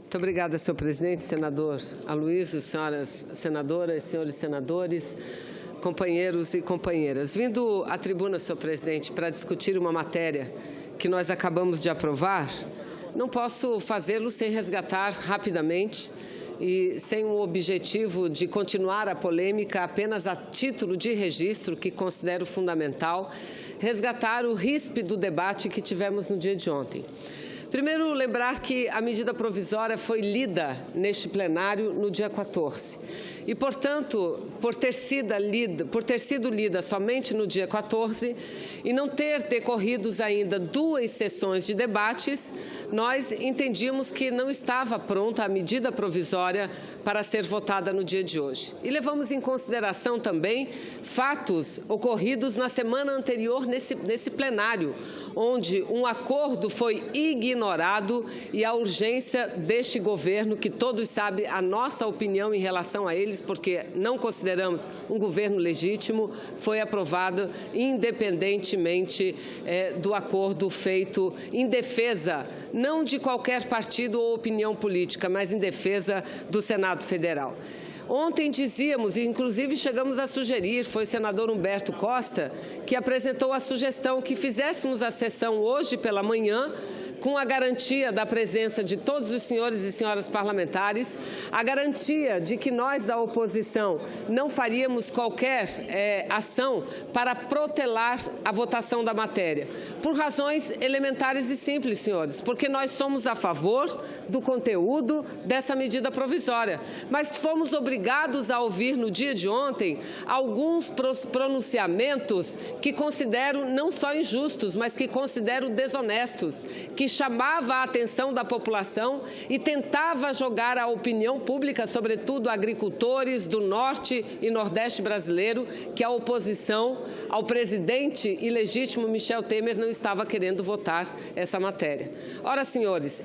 Muito obrigada, senhor presidente, senador Aloysio, senhoras senadoras, senhores senadores, companheiros e companheiras. Vindo à tribuna, senhor presidente, para discutir uma matéria que nós acabamos de aprovar, não posso fazê-lo sem resgatar rapidamente e sem o objetivo de continuar a polêmica apenas a título de registro, que considero fundamental, resgatar o ríspido debate que tivemos no dia de ontem. Primeiro, lembrar que a medida provisória foi lida neste plenário no dia 14. E, portanto, por ter sido lida somente no dia 14 e não ter decorridos ainda 2 sessões de debates, nós entendíamos que não estava pronta a medida provisória para ser votada no dia de hoje. E levamos em consideração também fatos ocorridos na semana anterior nesse plenário, onde um acordo foi ignorado e a urgência deste governo, que todos sabem a nossa opinião em relação a eles, porque não consideramos um governo legítimo, foi aprovado independentemente do acordo feito em defesa, não de qualquer partido ou opinião política, mas em defesa do Senado Federal. Ontem dizíamos, e inclusive chegamos a sugerir, foi o senador Humberto Costa que apresentou a sugestão que fizéssemos a sessão hoje pela manhã, com a garantia da presença de todos os senhores e senhoras parlamentares, a garantia de que nós da oposição não faríamos qualquer ação para protelar a votação da matéria. Por razões elementares e simples, senhores, porque nós somos a favor do conteúdo dessa medida provisória, mas fomos obrigados a ouvir no dia de ontem alguns pronunciamentos que considero não só injustos, mas que considero desonestos, que chamava a atenção da população e tentava jogar a opinião pública, sobretudo agricultores do norte e nordeste brasileiro, que a oposição ao presidente ilegítimo Michel Temer não estava querendo votar essa matéria. Ora, senhores,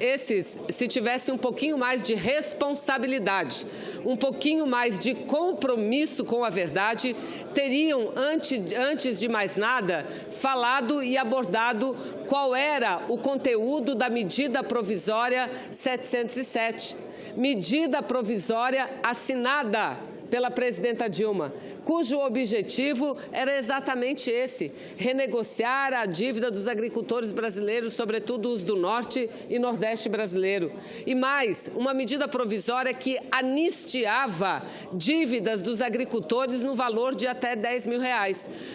se tivessem um pouquinho mais de responsabilidade, um pouquinho mais de compromisso com a verdade, teriam, antes de mais nada, falado e abordado qual era o conteúdo da medida provisória 707, medida provisória assinada pela presidenta Dilma, cujo objetivo era exatamente esse: renegociar a dívida dos agricultores brasileiros, sobretudo os do norte e nordeste brasileiro. E mais, uma medida provisória que anistiava dívidas dos agricultores no valor de até R$10 mil.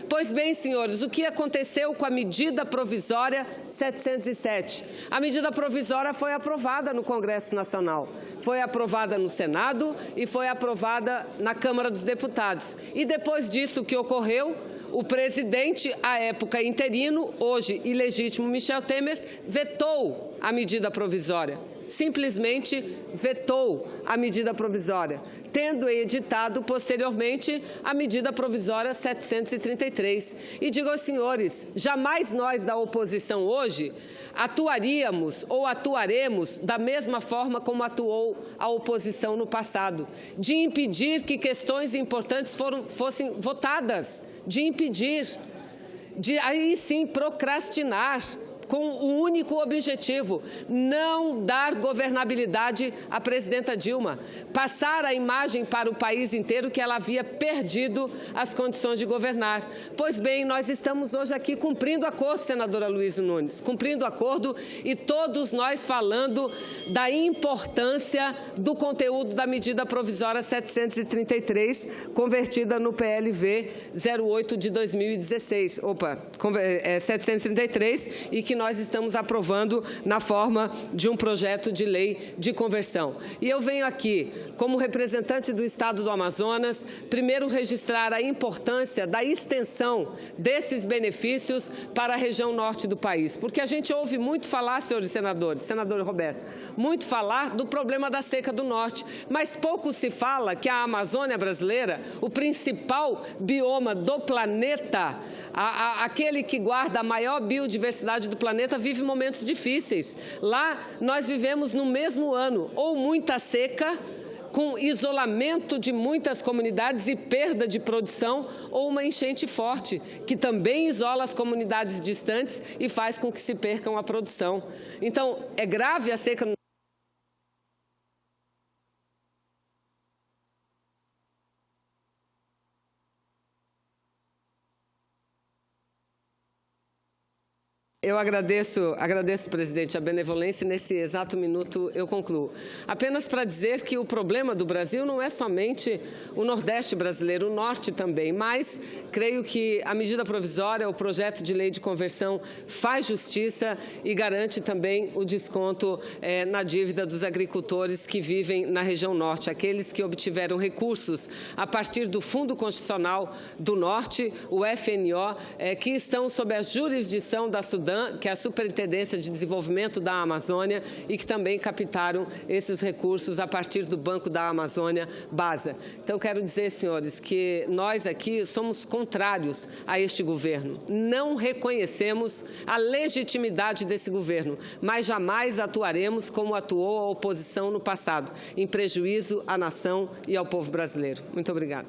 Pois bem, senhores, o que aconteceu com a medida provisória 707? A medida provisória foi aprovada no Congresso Nacional, foi aprovada no Senado e foi aprovada na Câmara dos Deputados. E depois disso, o que ocorreu? O presidente, à época interino, hoje ilegítimo Michel Temer, vetou a medida provisória. Simplesmente vetou a medida provisória, tendo editado posteriormente a medida provisória 733. E digo aos senhores, jamais nós da oposição hoje atuaríamos ou atuaremos da mesma forma como atuou a oposição no passado, de impedir que questões importantes fossem votadas, de impedir, de aí sim procrastinar, com o único objetivo: não dar governabilidade à presidenta Dilma, passar a imagem para o país inteiro que ela havia perdido as condições de governar. Pois bem, nós estamos hoje aqui cumprindo o acordo, senador Aloysio Nunes, cumprindo o acordo, e todos nós falando da importância do conteúdo da medida provisória 733, convertida no PLV 08 de 2016, 733, e que nós estamos aprovando na forma de um projeto de lei de conversão. E eu venho aqui, como representante do Estado do Amazonas, primeiro registrar a importância da extensão desses benefícios para a região norte do país, porque a gente ouve muito falar, senhores senadores, senador Roberto, muito falar do problema da seca do norte, mas pouco se fala que a Amazônia brasileira, o principal bioma do planeta, aquele que guarda a maior biodiversidade do planeta, vive momentos difíceis. Lá nós vivemos no mesmo ano ou muita seca, com isolamento de muitas comunidades e perda de produção, ou uma enchente forte, que também isola as comunidades distantes e faz com que se percam a produção. Então, é grave a seca no Eu agradeço, presidente, a benevolência e nesse exato minuto eu concluo. Apenas para dizer que o problema do Brasil não é somente o Nordeste brasileiro, o Norte também, mas creio que a medida provisória, o projeto de lei de conversão faz justiça e garante também o desconto na dívida dos agricultores que vivem na região Norte, aqueles que obtiveram recursos a partir do Fundo Constitucional do Norte, o FNO, que estão sob a jurisdição da SUDAM, que é a Superintendência de Desenvolvimento da Amazônia, e que também captaram esses recursos a partir do Banco da Amazônia, BASA. Então, quero dizer, senhores, que nós aqui somos contrários a este governo. Não reconhecemos a legitimidade desse governo, mas jamais atuaremos como atuou a oposição no passado, em prejuízo à nação e ao povo brasileiro. Muito obrigada.